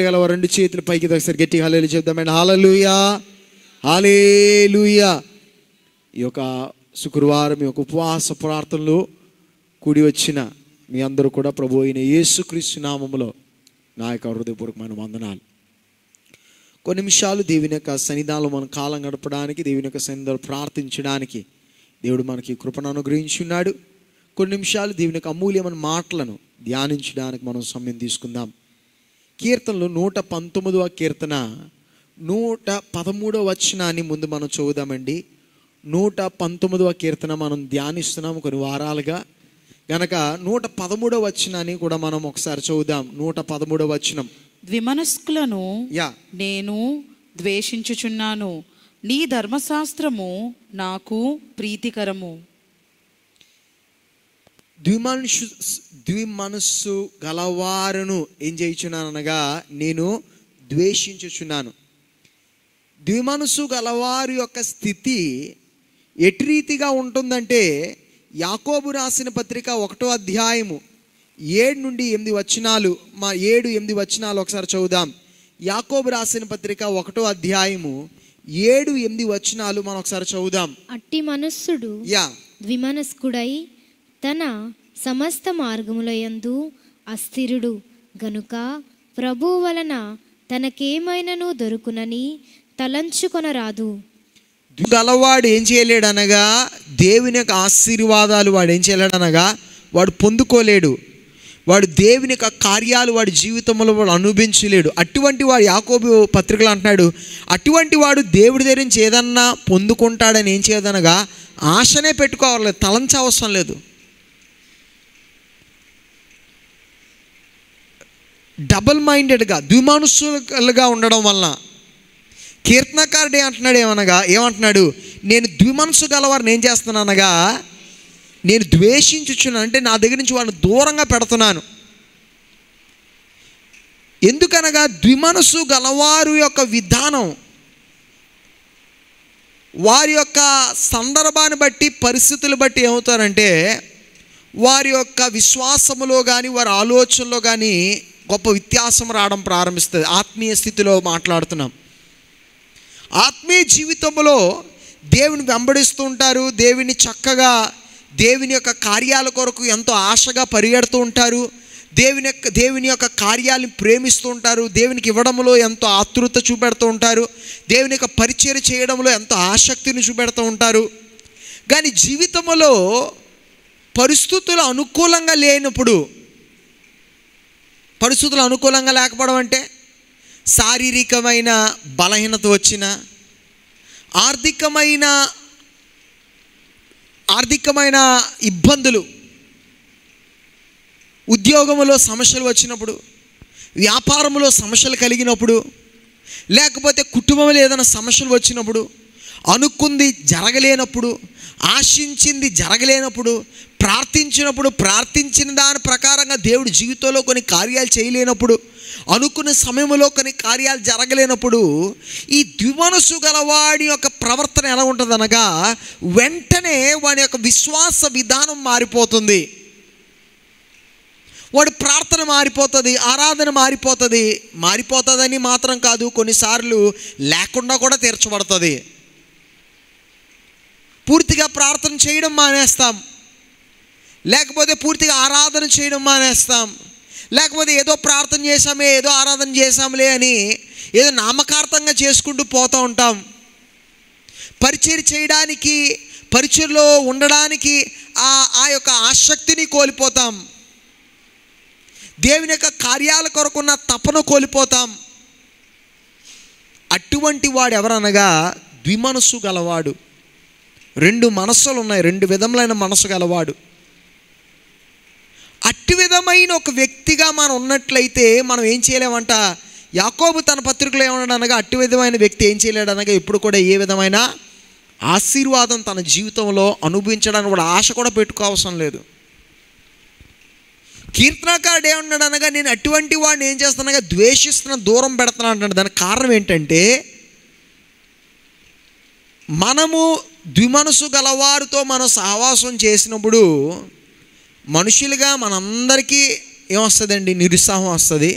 గల రెండు చేతులు పైకి ఒకసారి గట్టిగా హల్లెలూయా చెప్దామండి. హల్లెలూయా, హల్లెలూయా. ఈ యొక్క శుక్రవారం ఈ యొక్క ఉపవాస ప్రార్థనలో కూడి వచ్చిన మీ అందరూ కూడా ప్రభు అయిన యేసుక్రీస్తు నామములో నా యొక్క హృదయపూర్వకమైన వందనాలు. కొన్ని నిమిషాలు దేవుని యొక్క సన్నిధానంలో మనం కాలం గడపడానికి, దేవుని యొక్క సన్నిధానంలో ప్రార్థించడానికి దేవుడు మనకి కృపను అనుగ్రహించి ఉన్నాడు. కొన్ని నిమిషాలు దేవుని యొక్క అమూల్యమైన మాటలను ధ్యానించడానికి మనం సమయం తీసుకుందాం. కీర్తనలు 119వ కీర్తన 113వ వచనాన్ని ముందు మనం చదువుదామండి. 119వ కీర్తన మనం ధ్యానిస్తున్నాము కొన్ని వారాలుగా గనక 113వ వచనాన్ని కూడా మనం ఒకసారి చదువుదాం. 113వ వచనం. ద్విమనస్కులను నేను ద్వేషించుచున్నాను, నీ ధర్మశాస్త్రము నాకు ప్రీతికరము. ద్విమనస్సు గలవారును ఏం చేయుచున్నాను అనగా నేను ద్వేషించుచున్నాను. ద్విమనస్సు గలవారి యొక్క స్థితి ఎటు రీతిగా ఉంటుందంటే, యాకోబు రాసిన పత్రిక 1వ అధ్యాయము 7 నుండి 8 వచనాలు, 7-8 వచనాలు ఒకసారి చదువుదాం. యాకోబు రాసిన పత్రిక 1వ అధ్యాయము 7-8 వచనాలు మనం ఒకసారి చదువుదాం. అట్టి మనస్సుడు ద్విమనస్కుడై తన సమస్త మార్గముల యందు అస్థిరుడు గనుక ప్రభువు వలన తనకేమైనను దొరుకునని తలంచుకొనరాదు. గలవాడు ఏం చేయలేడు అనగా, దేవుని యొక్క ఆశీర్వాదాలు వాడు ఏం చేయలేడు అనగా వాడు పొందుకోలేడు. వాడు దేవుని యొక్క కార్యాలు వాడి జీవితంలో వాడు అనుభవించలేడు. అటువంటి వాడు యాకోబు పత్రికలు అంటున్నాడు, అటువంటి వాడు దేవుడి దగ్గర నుంచి ఏదన్నా పొందుకుంటాడని ఏం చేయదనగా ఆశనే పెట్టుకోవాలి, తలంచవసరం లేదు. డబల్ మైండెడ్గా ద్విమనస్సులుగా ఉండడం వలన కీర్తనకారుడు ఏమంటున్నాడు, నేను ద్విమనస్సు గలవారిని ఏం చేస్తున్నానగా నేను ద్వేషించుచున్నాను, అంటే నా దగ్గర నుంచి వాళ్ళని దూరంగా పెడుతున్నాను. ఎందుకనగా ద్విమనస్సు గలవారు యొక్క విధానం వారి యొక్క సందర్భాన్ని బట్టి, పరిస్థితులు బట్టి ఏమవుతారంటే వారి యొక్క విశ్వాసములో కానీ వారి ఆలోచనలో కానీ గొప్ప వ్యత్యాసం రావడం ప్రారంభిస్తుంది. ఆత్మీయ స్థితిలో మాట్లాడుతున్నాం. ఆత్మీయ జీవితంలో దేవుని వెంబడిస్తూ ఉంటారు, దేవుని చక్కగా దేవుని యొక్క కార్యాల కొరకు ఎంతో ఆశగా పరిగెడుతూ ఉంటారు, దేవుని యొక్క కార్యాలను ప్రేమిస్తూ ఉంటారు, దేవునికి ఇవ్వడంలో ఎంతో ఆతృత చూపెడుతూ ఉంటారు, దేవుని యొక్క పరిచర్య చేయడంలో ఎంతో ఆసక్తిని చూపెడుతూ ఉంటారు. కానీ జీవితంలో పరిస్థితులు అనుకూలంగా లేనప్పుడు, పరిస్థితులు అనుకూలంగా లేకపోవడం అంటే శారీరకమైన బలహీనత వచ్చిన, ఆర్థికమైన ఇబ్బందులు, ఉద్యోగంలో సమస్యలు వచ్చినప్పుడు, వ్యాపారంలో సమస్యలు కలిగినప్పుడు, లేకపోతే కుటుంబంలో ఏదైనా సమస్యలు వచ్చినప్పుడు, అనుకుంది జరగలేనప్పుడు, ఆశించింది జరగలేనప్పుడు, ప్రార్థించిన దాని ప్రకారంగా దేవుడి జీవితంలో కొన్ని కార్యాలు చేయలేనప్పుడు, అనుకున్న సమయంలో కొన్ని కార్యాలు జరగలేనప్పుడు ఈ ద్విమనస్సు గలవాడి యొక్క ప్రవర్తన ఎలా ఉంటుంది అనగా వెంటనే వాడి యొక్క విశ్వాస విధానం మారిపోతుంది. వాడి ప్రార్థన మారిపోతుంది, ఆరాధన మారిపోతుందని మాత్రం కాదు, కొన్నిసార్లు లేకుండా కూడా తీర్చబడుతుంది. పూర్తిగా ప్రార్థన చేయడం మానేస్తాం, లేకపోతే పూర్తిగా ఆరాధన చేయడం మానేస్తాం, లేకపోతే ఏదో ప్రార్థన చేసామే, ఏదో ఆరాధన చేసాంలే అని ఏదో నామకార్థంగా చేసుకుంటూ పోతూ ఉంటాం. పరిచర్య చేయడానికి, పరిచర్యలో ఉండడానికి ఆ యొక్క ఆసక్తిని కోల్పోతాం. దేవుని యొక్క కార్యాల కొరకున్న తపన కోల్పోతాం. అటువంటి వాడు ఎవరనగా ద్విమనస్సు గలవాడు. 2 మనస్సులు ఉన్నాయి, 2 విధములైన మనస్సు గలవాడు. అట్టి విధమైన ఒక వ్యక్తిగా మనం ఉన్నట్లయితే మనం ఏం చేయలేమంట. యాకోబు తన పత్రికలో ఏమన్నాడు అనగా అట్టి విధమైన వ్యక్తి ఏం చేయలేడు అనగా ఎప్పుడు కూడా ఏ విధమైన ఆశీర్వాదం తన జీవితంలో అనుభవించడానికి కూడా ఆశ కూడా పెట్టుకోవసరం లేదు. కీర్తనకారుడు ఏమన్నాడు అనగా నేను అటువంటి వాడిని ఏం చేస్తానగా ద్వేషిస్తున్న, దూరం పెడుతున్నాను అంటాడు. దానికి కారణం ఏంటంటే మనము ద్విమనస్సు గలవారితో మనం సహవాసం చేసినప్పుడు మనుషులుగా మనందరికీ ఏమొస్తుందండి, నిరుత్సాహం వస్తుంది,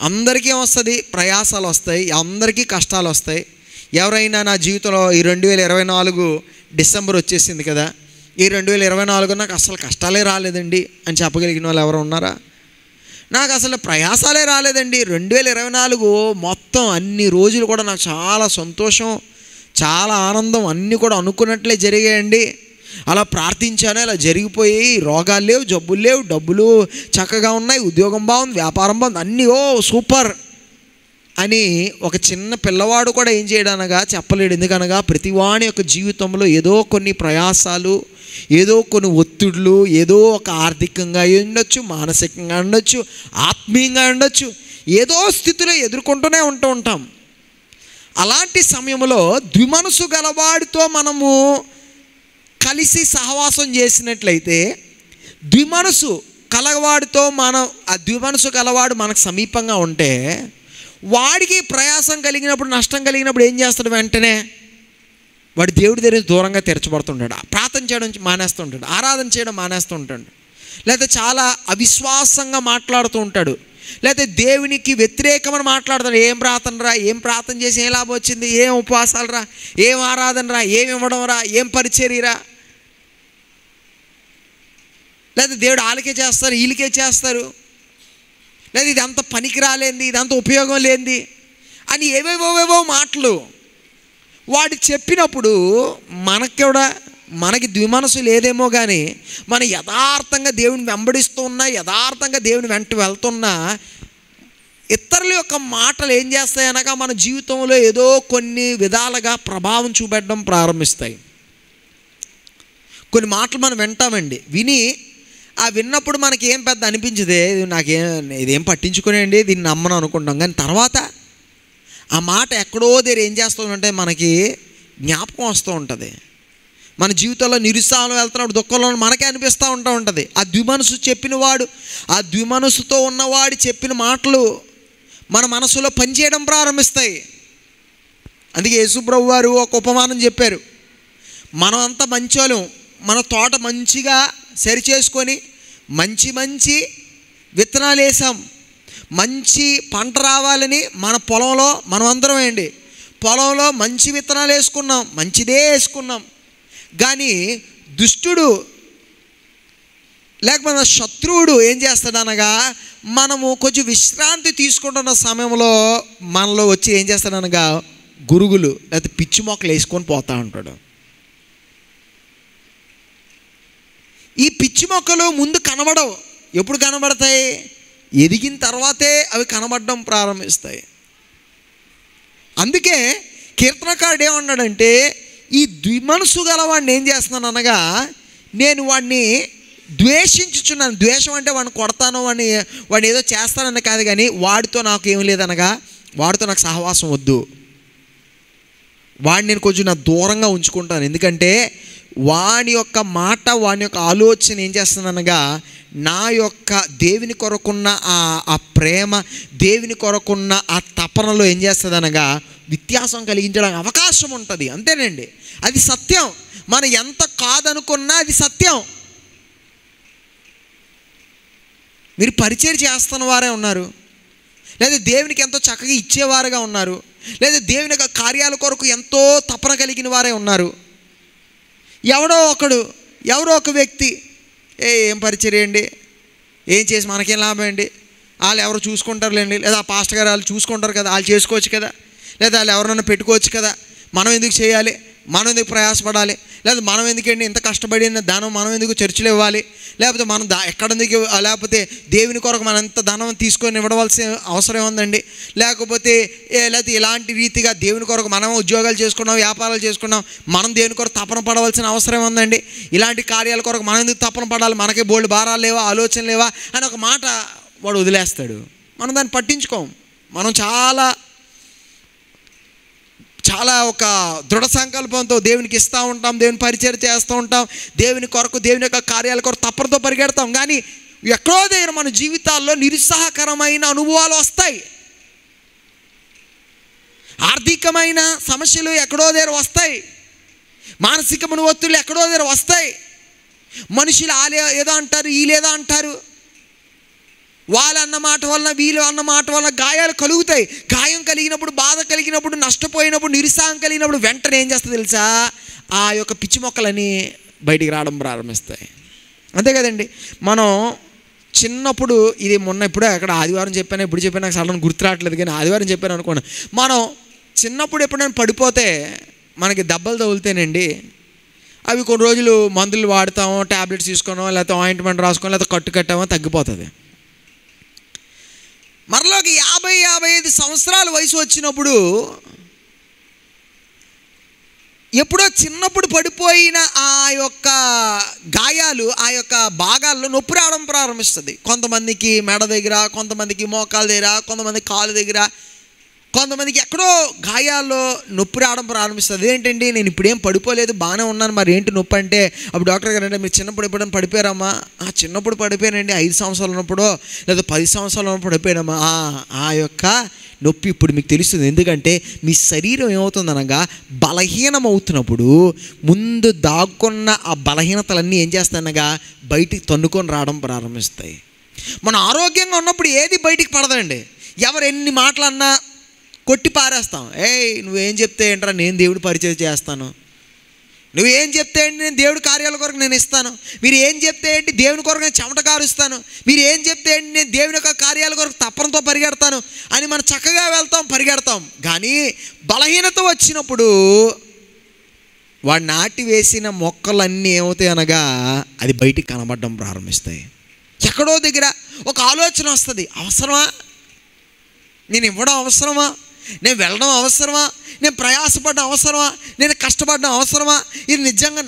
అందరికీ వస్తుంది, ప్రయాసాలు వస్తాయి, అందరికీ కష్టాలు వస్తాయి. ఎవరైనా నా జీవితంలో ఈ 2024 డిసెంబర్ వచ్చేసింది కదా, ఈ 2024 నాకు అసలు కష్టాలే రాలేదండి అని చెప్పగలిగిన వాళ్ళు ఎవరు ఉన్నారా? నాకు అసలు ప్రయాసాలే రాలేదండి, 2024 మొత్తం అన్ని రోజులు కూడా నాకు చాలా సంతోషం, చాలా ఆనందం, అన్నీ కూడా అనుకున్నట్లే జరిగాయండి, అలా ప్రార్థించాను, అలా జరిగిపోయి, రోగాలు లేవు, జబ్బులు లేవు, డబ్బులు చక్కగా ఉన్నాయి, ఉద్యోగం బాగుంది, వ్యాపారం బాగుంది, అన్నీ ఓ సూపర్ అని ఒక చిన్న పిల్లవాడు కూడా ఏం చేయడానగా చెప్పలేడు. ఎందుకనగా ప్రతివాని యొక్క జీవితంలో ఏదో కొన్ని ప్రయాసాలు, ఏదో కొన్ని ఒత్తిడులు, ఏదో ఒక ఆర్థికంగా ఉండొచ్చు, మానసికంగా ఉండొచ్చు, ఆత్మీయంగా ఉండొచ్చు, ఏదో స్థితిలో ఎదుర్కొంటూనే ఉంటాం. అలాంటి సమయంలో ద్విమనసు గలవాడితో మనము కలిసి సహవాసం చేసినట్లయితే, ద్విమనసు కలవాడితో ఆ ద్విమనసు గలవాడు మనకు సమీపంగా ఉంటే, వాడికి ప్రయాసం కలిగినప్పుడు, నష్టం కలిగినప్పుడు ఏం చేస్తాడు? వెంటనే వాడు దేవుడి దగ్గర దూరంగా తెరచబడుతుంటాడు, ప్రార్థన చేయడం మానేస్తుంటాడు, ఆరాధన చేయడం మానేస్తుంటాడు, లేకపోతే చాలా అవిశ్వాసంగా మాట్లాడుతూ ఉంటాడు, లేకపోతే దేవునికి వ్యతిరేకమని మాట్లాడతాడు. ఏం ప్రార్థన రా, ఏం ప్రార్థన చేసి ఏం లాభం వచ్చింది, ఏం ఉపవాసాలు రా, ఏం ఆరాధన రా, ఏం ఇవ్వడం రా, ఏం పరిచర్యరా, లేదా దేవుడు వాళ్ళకే చేస్తారు, వీళ్ళకే చేస్తారు, లేదా ఇదంతా పనికి రాలేంది, ఇదంతా ఉపయోగం లేనిది అని ఏవేవోవేవో మాటలు వాడు చెప్పినప్పుడు మనకి ద్విమనసు లేదేమో కానీ, మన యథార్థంగా దేవుని వెంబడిస్తూ ఉన్నా, యథార్థంగా దేవుని వెంట వెళ్తున్నా, ఇతరుల యొక్క మాటలు ఏం చేస్తాయనగా మన జీవితంలో ఏదో కొన్ని విధాలుగా ప్రభావం చూపెట్టడం ప్రారంభిస్తాయి. కొన్ని మాటలు మనం వింటామండి, విని ఆ విన్నప్పుడు మనకి ఏం పెద్ద అనిపించదే, ఇదేం పట్టించుకునేయండి, దీన్ని నమ్మను అనుకుంటాం. కానీ తర్వాత ఆ మాట ఎక్కడో దగ్గర ఏం చేస్తుందంటే మనకి జ్ఞాపకం వస్తూ ఉంటుంది. మన జీవితంలో నిరుత్సాహం వెళ్తున్నప్పుడు, దుఃఖంలో మనకే అనిపిస్తూ ఉంటుంది. ఆ ద్విమనసు చెప్పినవాడు, ఆ ద్విమనసుతో ఉన్నవాడు చెప్పిన మాటలు మన మనసులో పనిచేయడం ప్రారంభిస్తాయి. అందుకే యేసుప్రభు వారు ఒక ఉపమానం చెప్పారు. మనం అంతా మంచోళ్ళం, మన తోట మంచిగా సరి చేసుకొని మంచి విత్తనాలు వేసాం, మంచి పంట రావాలని మన పొలంలో మనమందరం పొలంలో మంచి విత్తనాలు వేసుకున్నాం, మంచిదే వేసుకున్నాం. కానీ దుష్టుడు లేకపోతే శత్రువుడు ఏం చేస్తాడనగా, మనము కొంచెం విశ్రాంతి తీసుకుంటున్న సమయంలో మనలో వచ్చి ఏం చేస్తాడనగా గురుగులు లేకపోతే పిచ్చి మొక్కలు వేసుకొని పోతా ఉంటాడు. ఈ పిచ్చి మొక్కలు ముందు కనబడవు. ఎప్పుడు కనబడతాయి? ఎదిగిన తర్వాతే అవి కనబడడం ప్రారంభిస్తాయి. అందుకే కీర్తనకారుడు ఏమన్నాడంటే, ఈ ద్విమనసు గలవాడిని ఏం చేస్తున్నాను అనగా, నేను వాడిని ద్వేషించుచున్నాను. ద్వేషం అంటే వాడిని కొడతాను, వాడిని ఏదో చేస్తానని కాదు, కానీ వాడితో నాకు ఏం లేదనగా, వాడితో నాకు సహవాసం వద్దు, వాడిని నేను కొంచెం నా దూరంగా ఉంచుకుంటాను. ఎందుకంటే వాని యొక్క మాట, వాని యొక్క ఆలోచన ఏం చేస్తుందనగా, నా యొక్క దేవుని కొరకున్న ఆ ప్రేమ, దేవుని కొరకున్న ఆ తపనలో ఏం చేస్తుందనగా వ్యత్యాసం కలిగించడానికి అవకాశం ఉంటుంది. అంతేనండి, అది సత్యం. మనం ఎంత కాదనుకున్నా అది సత్యం. మీరు పరిచర్య చేస్తున్న వారే ఉన్నారు, లేదా దేవునికి ఎంతో చక్కగా ఇచ్చేవారుగా ఉన్నారు, లేదా దేవుని యొక్క కార్యాల కొరకు ఎంతో తపన కలిగిన వారే ఉన్నారు. ఎవరో ఒక వ్యక్తి ఏం పరిచర్య అండి, ఏం చేసి మనకేం లాభం అండి, వాళ్ళు ఎవరు చూసుకుంటారులేండి, లేదా ఆ పాస్టర్ గారు వాళ్ళు చూసుకుంటారు కదా, వాళ్ళు చేసుకోవచ్చు కదా, లేదా వాళ్ళు ఎవరైనా పెట్టుకోవచ్చు కదా, మనం ఎందుకు చేయాలి, మనం ఎందుకు ప్రయాసపడాలి, లేదా మనం ఎందుకండి ఇంత కష్టపడిన ధనం మనం ఎందుకు చర్చిలో ఇవ్వాలి, లేకపోతే మనం ఎక్కడెందుకు, లేకపోతే దేవుని కొరకు మనం ఎంత ధనం తీసుకొని ఇవ్వవలసిన అవసరం ఉందండి, లేకపోతే ఇలాంటి రీతిగా దేవుని కొరకు మనం ఉద్యోగాలు చేసుకున్నాం, వ్యాపారాలు చేసుకున్నాం, మనం దేవుని కొరకు తపన పడవలసిన అవసరం ఉందండి, ఇలాంటి కార్యాల కొరకు మనం ఎందుకు తపన పడాలి, మనకే బోల్డ్ భారాలు లేవా, ఆలోచన లేవా అని ఒక మాట వాడు వదిలేస్తాడు. మనం దాన్ని పట్టించుకోం. మనం చాలా ఒక దృఢ సంకల్పంతో దేవునికి ఇస్తూ ఉంటాం, దేవుని పరిచర్య చేస్తూ ఉంటాం, దేవుని కొరకు, దేవుని యొక్క కార్యాల కొరకు తప్పనితో పరిగెడతాం. కానీ ఎక్కడో దగ్గర మన జీవితాల్లో నిరుత్సాహకరమైన అనుభవాలు వస్తాయి, ఆర్థికమైన సమస్యలు ఎక్కడో దగ్గర వస్తాయి, మానసికమైన ఒత్తిళ్ళు ఎక్కడో దగ్గర వస్తాయి, మనుషులు ఏదో అంటారు, వీళ్ళేదో అంటారు, వాళ్ళు అన్న మాట వలన, వీళ్ళు అన్న మాట వలన గాయాలు కలుగుతాయి. గాయం కలిగినప్పుడు, బాధ కలిగినప్పుడు, నష్టపోయినప్పుడు, నిరుత్సాహం కలిగినప్పుడు వెంటనే ఏం చేస్తుంది తెలుసా? ఆ యొక్క పిచ్చి మొక్కలని బయటికి రావడం ప్రారంభిస్తాయి. అంతే కదండి. మనం చిన్నప్పుడు, ఇది మొన్న ఇప్పుడే అక్కడ ఆదివారం చెప్పాను, ఇప్పుడు చెప్పాను, నాకు సడన్ గుర్తు రావట్లేదు, కానీ ఆదివారం చెప్పాను అనుకోండి. మనం చిన్నప్పుడు ఎప్పుడైనా పడిపోతే మనకి దెబ్బలు తగులుతానండి, అవి కొన్ని రోజులు మందులు వాడతాము, ట్యాబ్లెట్స్ తీసుకున్నాం, లేకపోతే ఆయింట్మెంట్ రాసుకోవడం, లేకపోతే కట్టు కట్టామో తగ్గిపోతుంది. మరలోకి 50-55 సంవత్సరాల వయసు వచ్చినప్పుడు, ఎప్పుడో చిన్నప్పుడు పడిపోయిన ఆ యొక్క గాయాలు, ఆ యొక్క భాగాల్లో నొప్పి రావడం ప్రారంభిస్తుంది. కొంతమందికి మెడ దగ్గర, కొంతమందికి మోకాల దగ్గర, కొంతమందికి కాలు దగ్గర, కొంతమందికి ఎక్కడో గాయాల్లో నొప్పి రావడం ప్రారంభిస్తుంది. ఏంటండి, నేను ఇప్పుడేం పడిపోలేదు, బాగానే ఉన్నాను, మరి ఏంటి నొప్పి అంటే, అప్పుడు డాక్టర్ గారు అంటే, మీరు చిన్నప్పుడు ఎప్పుడైనా పడిపోయారమ్మా? చిన్నప్పుడు పడిపోయానండి, 5 సంవత్సరాలు ఉన్నప్పుడు, లేదా 10 సంవత్సరాలు ఉన్నప్పుడు పడిపోయానమ్మా. ఆ యొక్క నొప్పి ఇప్పుడు మీకు తెలుస్తుంది. ఎందుకంటే మీ శరీరం ఏమవుతుందనగా బలహీనం అవుతున్నప్పుడు ముందు దాక్కున్న ఆ బలహీనతలన్నీ ఏం చేస్తాయనగా బయటికి తన్నుకొని రావడం ప్రారంభిస్తాయి. మనం ఆరోగ్యంగా ఉన్నప్పుడు ఏది బయటికి పడదండి. ఎవరు ఎన్ని మాటలన్నా కొట్టి పారేస్తాం. నువ్వేం చెప్తే ఏంట్రా, నేను దేవుడి పరిచయం చేస్తాను, నువ్వేం చెప్తే ఏంటి, నేను దేవుడి కార్యాల కొరకు నేను ఇస్తాను, మీరు ఏం చెప్తే ఏంటి, దేవుని కొరకు నేను చెమట కారుస్తాను, మీరు ఏం చెప్తే ఏంటి, నేను దేవుని యొక్క కార్యాల కొరకు తప్పనతో పరిగెడతాను అని మనం చక్కగా వెళ్తాం, పరిగెడతాం. కానీ బలహీనత వచ్చినప్పుడు వాడు నాటి వేసిన మొక్కలన్నీ ఏమవుతాయి అనగా అది బయటికి కనబడడం ప్రారంభిస్తాయి. ఎక్కడో దగ్గర ఒక ఆలోచన వస్తుంది, అవసరమా, నేను ఇవ్వడం అవసరమా, నేను వెళ్ళడం అవసరమా, నేను ప్రయాసపడడం అవసరమా, నేను కష్టపడడం అవసరమా, ఇది నిజంగా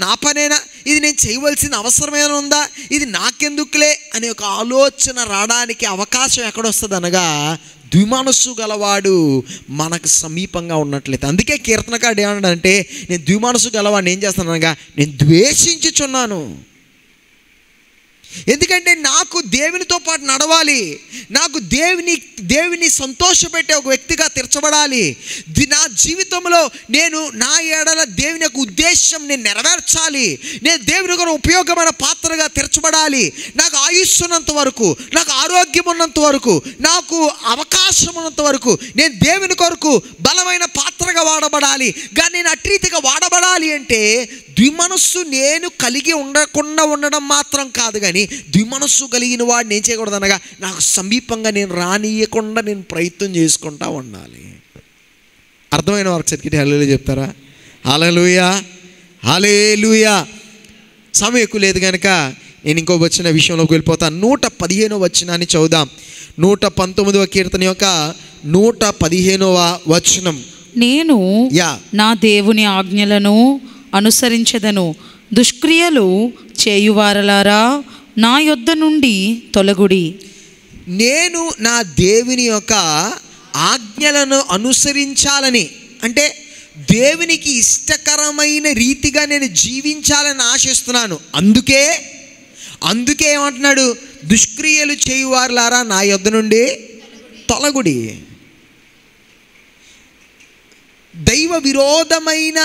నా పనేనా, ఇది నేను చేయవలసిన అవసరమేనా ఉందా, ఇది నాకెందుకులే అనే ఒక ఆలోచన రావడానికి అవకాశం ఎక్కడొస్తుంది అనగా ద్విమనస్సు గలవాడు మనకు సమీపంగా ఉన్నట్లయితే. అందుకే కీర్తనకారుడు ఏమన్నాడంటే, నేను ద్విమనస్సు గలవాడిని ఏం చేస్తాను అనగా నేను ద్వేషించుచున్నాను. ఎందుకంటే నాకు దేవునితో పాటు నడవాలి, నాకు దేవుని సంతోషపెట్టే ఒక వ్యక్తిగా తీర్చబడాలి. నా జీవితంలో నేను నా ఎడల దేవుని యొక్క ఉద్దేశం నేను నెరవేర్చాలి, నేను దేవుని కొరకు ఉపయోగమైన పాత్రగా తీర్చబడాలి. నాకు ఆయుస్సు ఉన్నంత వరకు, నాకు ఆరోగ్యం ఉన్నంత వరకు, నాకు అవకాశం ఉన్నంత వరకు నేను దేవుని కొరకు బలమైన పాత్రగా వాడబడాలి. కానీ నేను అట్రీతిగా వాడబడాలి అంటే ద్విమనస్సు నేను కలిగి ఉండకుండా ఉండడం మాత్రం కాదు, కానీ ద్విమనస్సు కలిగిన వాడిని ఏం చేయకూడదు అనగా నాకు సమీపంగా నేను రానియకుండా నేను ప్రయత్నం చేసుకుంటా ఉండాలి. అర్థమైన వారికి సర్కిట్ హల్లెలూయా చెప్తారా? హల్లెలూయా, హల్లెలూయా. సమయం ఎక్కువ లేదు కనుక నేను ఇంకో వచ్చిన విషయంలోకి వెళ్ళిపోతాను. 115వ వచనాన్ని చదువుదాం. 119వ కీర్తన యొక్క 115వ వచనం. నేను నా దేవుని ఆజ్ఞలను అనుసరించెదను, దుష్క్రియలు చేయువారలారా నా యొద్ద నుండి తొలగుడి. నేను నా దేవుని యొక్క ఆజ్ఞలను అనుసరించాలని అంటే దేవునికి ఇష్టకరమైన రీతిగా నేను జీవించాలని ఆశిస్తున్నాను. అందుకే ఏమంటున్నాడు, దుష్క్రియలు చేయువారలారా నా యొద్ద నుండి తొలగుడి. దైవ విరోధమైన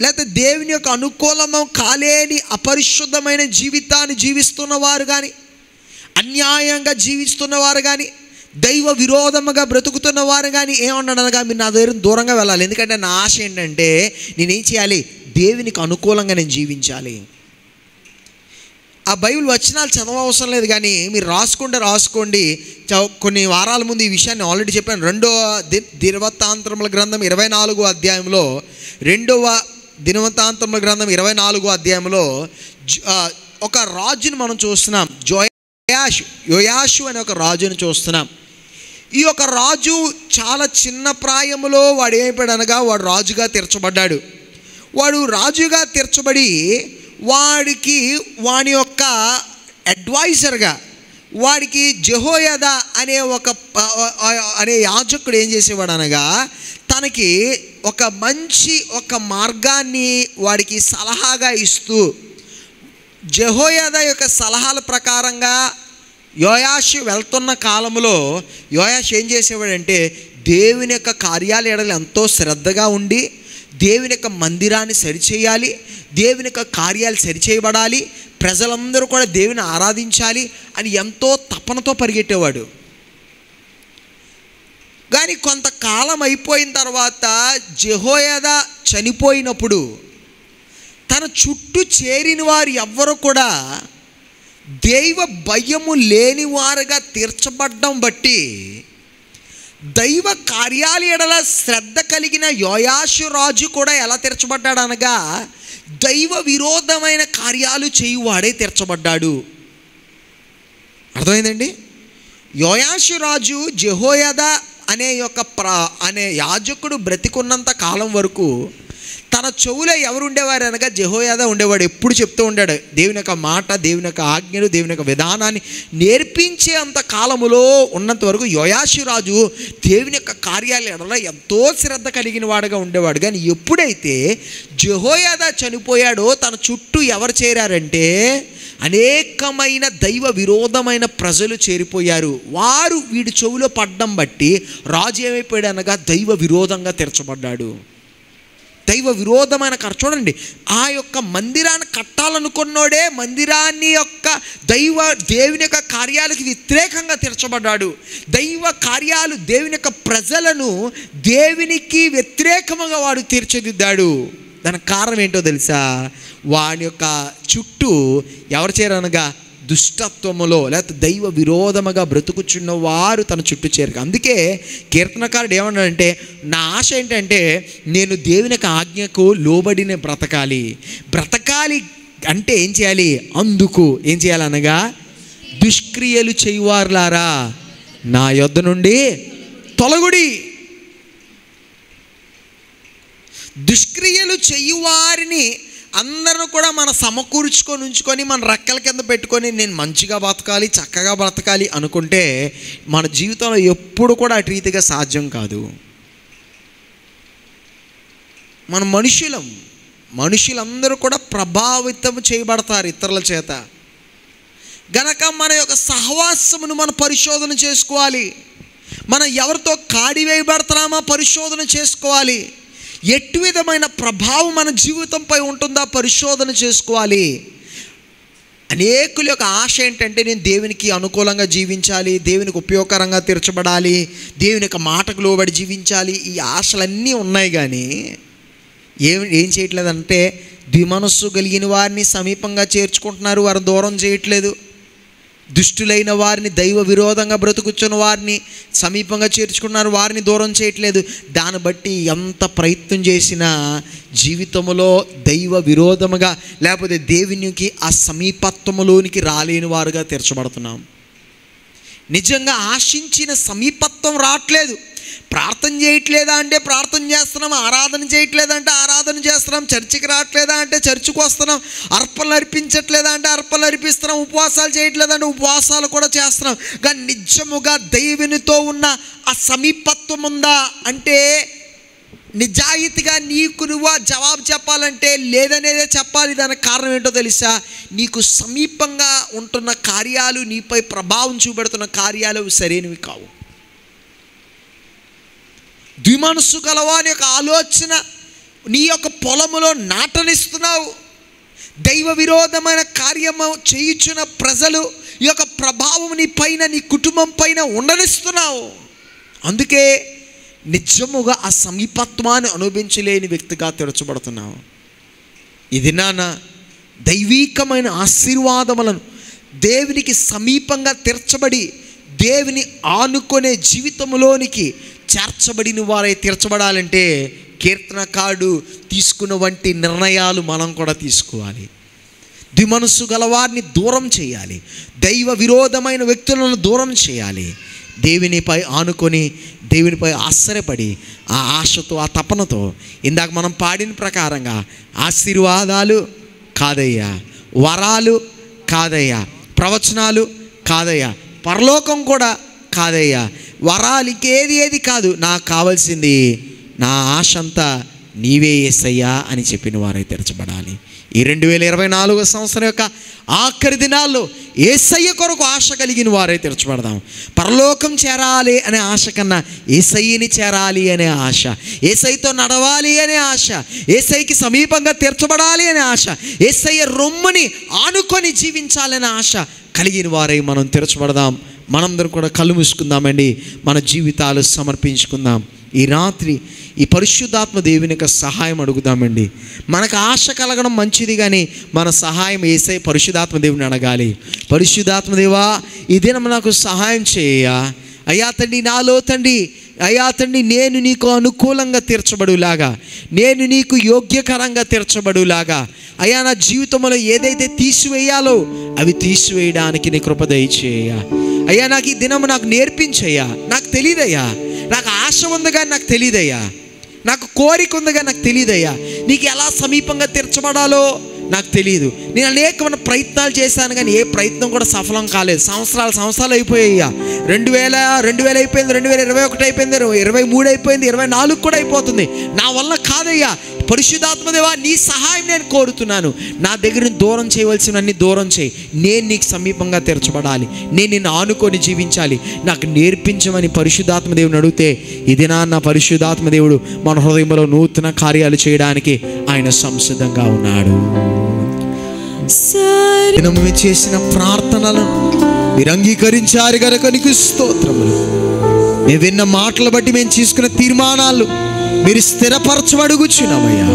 లేకపోతే దేవుని యొక్క అనుకూలము కాలేని అపరిశుద్ధమైన జీవితాన్ని జీవిస్తున్నవారు కానీ, అన్యాయంగా జీవిస్తున్నవారు కానీ, దైవ విరోధముగా బ్రతుకుతున్నవారు కానీ ఏమన్నాడనగా మీరు నా దగ్గర దూరంగా వెళ్ళాలి. ఎందుకంటే నా ఆశ ఏంటంటే నేనేం చేయాలి, దేవునికి అనుకూలంగా నేను జీవించాలి. ఆ బైబిల్ వచనాలు చదవవసరం లేదు, కానీ మీరు రాసుకోండి. కొన్ని వారాల ముందు ఈ విషయాన్ని ఆల్రెడీ చెప్పాను. 2వ దినవృత్తాంతముల గ్రంథం 24వ అధ్యాయంలో 2వ దినవృత్తాంతముల గ్రంథం 24వ అధ్యాయంలో ఒక రాజుని మనం చూస్తున్నాం. యోయాషు అనే ఒక రాజుని చూస్తున్నాం. ఈ యొక్క రాజు చాలా చిన్న ప్రాయములో వాడు ఏమైపోయాడు అనగా వాడు రాజుగా తీర్చబడ్డాడు. వాడు రాజుగా తీర్చబడి వాడికి వాని యొక్క అడ్వైజర్గా వాడికి జెహోయాదా అనే యాజకుడు ఏం చేసేవాడు అనగా తనకి ఒక మంచి మార్గాన్ని వాడికి సలహాగా ఇస్తూ, జెహోయాదా యొక్క సలహాల ప్రకారంగా యోయాషు వెళ్తున్న కాలంలో యోయాషు ఏం చేసేవాడంటే దేవుని యొక్క కార్యాల ఎడల ఎంతో శ్రద్ధగా ఉండి దేవుని యొక్క మందిరాన్ని సరిచేయాలి, దేవుని యొక్క కార్యాలు సరిచేయబడాలి, ప్రజలందరూ కూడా దేవుని ఆరాధించాలి అని ఎంతో తపనతో పరిగెట్టేవాడు. కానీ కొంతకాలం అయిపోయిన తర్వాత యెహోయాదా చనిపోయినప్పుడు తన చుట్టూ చేరిన వారు ఎవ్వరూ కూడా దైవ భయము లేని వారుగా తీర్చబడ్డం బట్టి దైవ కార్యాల ఎడల శ్రద్ధ కలిగిన యోయాషు రాజు కూడా ఎలా తీర్చబడ్డాడు అనగా దైవ విరోధమైన కార్యాలు చేయువాడే తీర్చబడ్డాడు. అర్థమైందండి? యోయాషు రాజు యెహోయాదా అనే యాజకుడు బ్రతికున్నంత కాలం వరకు తన చెవులో ఎవరు ఉండేవారు అనగా యెహోయాదా ఉండేవాడు. ఎప్పుడు చెప్తూ ఉండాడు దేవుని యొక్క మాట, దేవుని యొక్క ఆజ్ఞలు, దేవుని యొక్క విధానాన్ని నేర్పించే అంత కాలములో ఉన్నంత వరకు యోయాషు రాజు దేవుని యొక్క కార్యాలయంలో ఎంతో శ్రద్ధ కలిగిన వాడుగా ఉండేవాడు. కానీ ఎప్పుడైతే యెహోయాదా చనిపోయాడో తన చుట్టూ ఎవరు చేరారంటే అనేకమైన దైవ విరోధమైన ప్రజలు చేరిపోయారు. వారు వీడి చెవులో పడ్డం బట్టి రాజు ఏమైపోయాడు అనగా దైవ విరోధంగా తీర్చబడ్డాడు. దైవ విరోధమైన చూడండి, ఆ యొక్క మందిరాన్ని కట్టాలనుకున్నోడే మందిరాన్ని యొక్క దేవుని యొక్క కార్యాలకు వ్యతిరేకంగా తీర్చబడ్డాడు. దైవ కార్యాలు దేవుని యొక్క ప్రజలను దేవునికి వ్యతిరేకంగా వాడు తీర్చిదిద్దాడు. దానికి కారణం ఏంటో తెలుసా? వాని యొక్క చుట్టూ ఎవరు చేరనగా దుష్టత్వములో లేకపోతే దైవ విరోధముగా బ్రతుకుచున్న వారు తన చుట్టూ చేరక. అందుకే కీర్తనకారుడు ఏమన్నాడంటే, నా ఆశ ఏంటంటే నేను దేవుని యొక్క ఆజ్ఞకు లోబడినే బ్రతకాలి. బ్రతకాలి అంటే ఏం చేయాలి? అందుకు ఏం చేయాలనగా దుష్క్రియలు చేయువారులారా నా యొద్ద నుండి తొలగుడి. దుష్క్రియలు చేయువారిని అందరూ కూడా మన సమకూర్చుకొని ఉంచుకొని మన రెక్కల కింద పెట్టుకొని నేను మంచిగా బ్రతకాలి, చక్కగా బ్రతకాలి అనుకుంటే మన జీవితంలో ఎప్పుడు కూడా అటు రీతిగా సాధ్యం కాదు. మన మనుషులందరూ కూడా ప్రభావితం చేయబడతారు ఇతరుల చేత. గనక మన యొక్క సహవాసమును మనం పరిశోధన చేసుకోవాలి. మనం ఎవరితో కాడి వేయబడుతున్నామో పరిశోధన చేసుకోవాలి. ఎటు విధమైన ప్రభావం మన జీవితంపై ఉంటుందో పరిశోధన చేసుకోవాలి. అనేకుల యొక్క ఆశ ఏంటంటే నేను దేవునికి అనుకూలంగా జీవించాలి, దేవునికి ఉపయోగకరంగా తీర్చబడాలి, దేవుని యొక్క మాటకు లోబడి జీవించాలి. ఈ ఆశలన్నీ ఉన్నాయి. కానీ ఏం చేయట్లేదంటే ద్విమనస్సు కలిగిన వారిని సమీపంగా చేర్చుకుంటున్నారు, వారు దూరం చేయట్లేదు. దుష్టులైన వారిని, దైవ విరోధంగా బ్రతుకుచున్న వారిని సమీపంగా చేర్చుకున్నారు, వారిని దూరం చేయట్లేదు. దాన్ని బట్టి ఎంత ప్రయత్నం చేసినా జీవితంలో దైవ విరోధముగా లేకపోతే దేవునికి ఆ సమీపత్వములోనికి రాలేని వారుగా తీర్చబడుతున్నాం. నిజంగా ఆశించిన సమీపత్వం రావట్లేదు. ప్రార్థన చేయట్లేదా అంటే ప్రార్థన చేస్తున్నాం, ఆరాధన చేయట్లేదా అంటే ఆరాధన చేస్తున్నాం, చర్చికి రావట్లేదా అంటే చర్చికి వస్తున్నాం, అర్పణలు అర్పించట్లేదా అంటే అర్పణలు అర్పిస్తున్నాం, ఉపవాసాలు చేయట్లేదా అంటే ఉపవాసాలు కూడా చేస్తున్నాం. కానీ నిజముగా దేవునితో ఉన్న ఆ సమీపత్వం ఉందా అంటే నిజాయితీగా నీకు నువ్వు జవాబు చెప్పాలంటే లేదనేదే చెప్పాలి. దానికి కారణం ఏంటో తెలుసా? నీకు సమీపంగా ఉంటున్న కార్యాలు, నీపై ప్రభావం చూపెడుతున్న కార్యాలు సరైనవి కావు. ద్విమనస్సు గలవాని యొక్క ఆలోచన నీ యొక్క పొలములో నాటనిస్తున్నావు. దైవ విరోధమైన కార్యము చేయుచున్న ప్రజలు ఈ యొక్క ప్రభావం నీ పైన, నీ కుటుంబం పైన ఉండనిస్తున్నావు. అందుకే నిజముగా ఆ సమీపత్వాన్ని అనుభవించలేని వ్యక్తిగా తెరచబడుతున్నావు. ఇది నాన్న దైవీకమైన ఆశీర్వాదములను దేవునికి సమీపంగా తీర్చబడి దేవుని ఆనుకునే జీవితంలోనికి చేర్చబడిన వారై తీర్చబడాలంటే కీర్తనకారుడు తీసుకున్న వంటి నిర్ణయాలు మనం కూడా తీసుకోవాలి. ద్విమనస్సు గలవారిని దూరం చేయాలి, దైవ విరోధమైన వ్యక్తులను దూరం చేయాలి. దేవునిపై ఆనుకొని దేవునిపై ఆశ్రయపడి ఆ ఆశతో, ఆ తపనతో ఇందాక మనం పాడిన ప్రకారంగా ఆశీర్వాదాలు కాదయ్యా, వరాలు కాదయ్యా, ప్రవచనాలు కాదయ్యా, పరలోకం కూడా కాదయ్యా, వరాలు ఇంకేది కాదు, నాకు కావాల్సింది నా ఆశ అంతా నీవే యేసయ్యా అని చెప్పిన వారై తెరచబడాలి. ఈ 2024 సంవత్సరం యొక్క ఆఖరి దినాల్లో యేసయ్య కొరకు ఆశ కలిగిన వారే తీర్చబడదాం. పరలోకం చేరాలి అనే ఆశ కన్నా యేసయ్యని చేరాలి అనే ఆశ, యేసయ్యతో నడవాలి అనే ఆశ, యేసయ్యకి సమీపంగా తీర్చబడాలి అనే ఆశ, యేసయ్య రొమ్ముని ఆనుకొని జీవించాలనే ఆశ కలిగిన వారై మనం తీర్చబడదాం. మనందరం కూడా కళ్ళు మూసుకుందామండి, మన జీవితాలు సమర్పించుకుందాం. ఈ రాత్రి ఈ పరిశుద్ధాత్మ దేవుని యొక్క సహాయం అడుగుదామండి. మనకు ఆశ కలగడం మంచిది, కానీ మన సహాయం యేసయ్య పరిశుద్ధాత్మ దేవుని అడగాలి. పరిశుద్ధాత్మ దేవా, ఈ దినం నాకు సహాయం చేయ అయ్యా తండ్రి, నాలో తండ్రి అయ్యా తండ్రి, నేను నీకు అనుకూలంగా తీర్చబడులాగా, నేను నీకు యోగ్యకరంగా తీర్చబడులాగా అయ్యా నా జీవితంలో ఏదైతే తీసివేయాలో అవి తీసివేయడానికి నీ కృప దయచేయ అయ్యా. నాకు ఈ దినం నాకు నేర్పించయ్యా. నాకు తెలియదయ్యా, నాకు ఆశ ఉంది కానీ నాకు తెలియదయ్యా, నాకు కోరిక ఉంది కానీ నాకు తెలియదయ్యా. నీకు ఎలా సమీపంగా తీర్చబడాలో నాకు తెలియదు. నేను అనేకమైన ప్రయత్నాలు చేశాను కానీ ఏ ప్రయత్నం కూడా సఫలం కాలేదు. సంవత్సరాలు అయిపోయాయ్యా. 2000 అయిపోయింది, 2021 అయిపోయింది, 23 అయిపోయింది, 24 కూడా అయిపోతుంది. నా వల్ల కాదయ్యా. పరిశుద్ధాత్మదేవా, నీ సహాయం నేను కోరుతున్నాను. నా దగ్గర దూరం చేయవలసినవన్నీ దూరం చేయి. నేను నీకు సమీపంగా తీర్చబడాలి, నేను నిన్ను ఆనుకొని జీవించాలి, నాకు నేర్పించమని పరిశుద్ధాత్మదేవుని అడిగితే ఇది నా పరిశుద్ధాత్మదేవుడు మన హృదయంలో నూతన కార్యాలు చేయడానికి ఆయన సంసిద్ధంగా ఉన్నాడు. మీరు చేసిన ప్రార్థనలను మీరు అంగీకరించారు కనుక నీకు స్తోత్రములు. మేము విన్న మాటలు బట్టి మేము తీసుకున్న తీర్మానాలు మీరు స్థిరపరచబడుగుచున్నామయ్యా.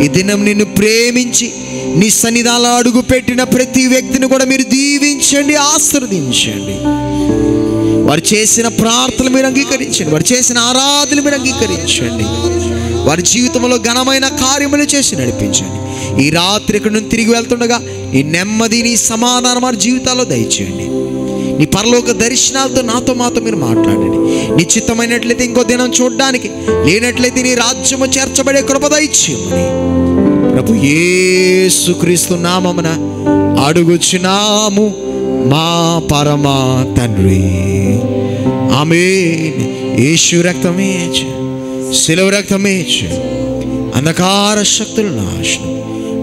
ఈ దినం నిన్ను ప్రేమించి నీ సన్నిధానంలో అడుగు పెట్టిన ప్రతి వ్యక్తిని కూడా మీరు దీవించండి, ఆశీర్వదించండి. వారు చేసిన ప్రార్థనలు మీరు అంగీకరించండి, వారు చేసిన ఆరాధనలు మీరు అంగీకరించండి. వారి జీవితంలో ఘనమైన కార్యములు చేసి నడిపించండి. ఈ రాత్రి ఇక్కడ నుండి తిరిగి వెళ్తుండగా నీ నెమ్మది, నీ సమాధానం వారి జీవితాల్లో దయచేయండి. నీ పరలోక దర్శనాలతో నాతో మాతో మీరు మాట్లాడండి. నిశ్చితమైనట్లయితే ఇంకో దినం చూడడానికి, లేనట్లయితే నీ రాజ్యము చేర్చబడే కృప దయచేయమని ప్రభు యేసుక్రీస్తు నామమున అడుగుచున్నాము మా పరమా తండ్రి. ఆమేన్. యేసు రక్తమే, శిలువ రక్తమే అంధకార శక్తుల నాశనం,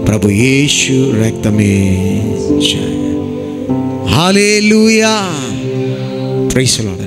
ప్రభు యేసు రక్తమే. హల్లెలూయా. Praise the lord.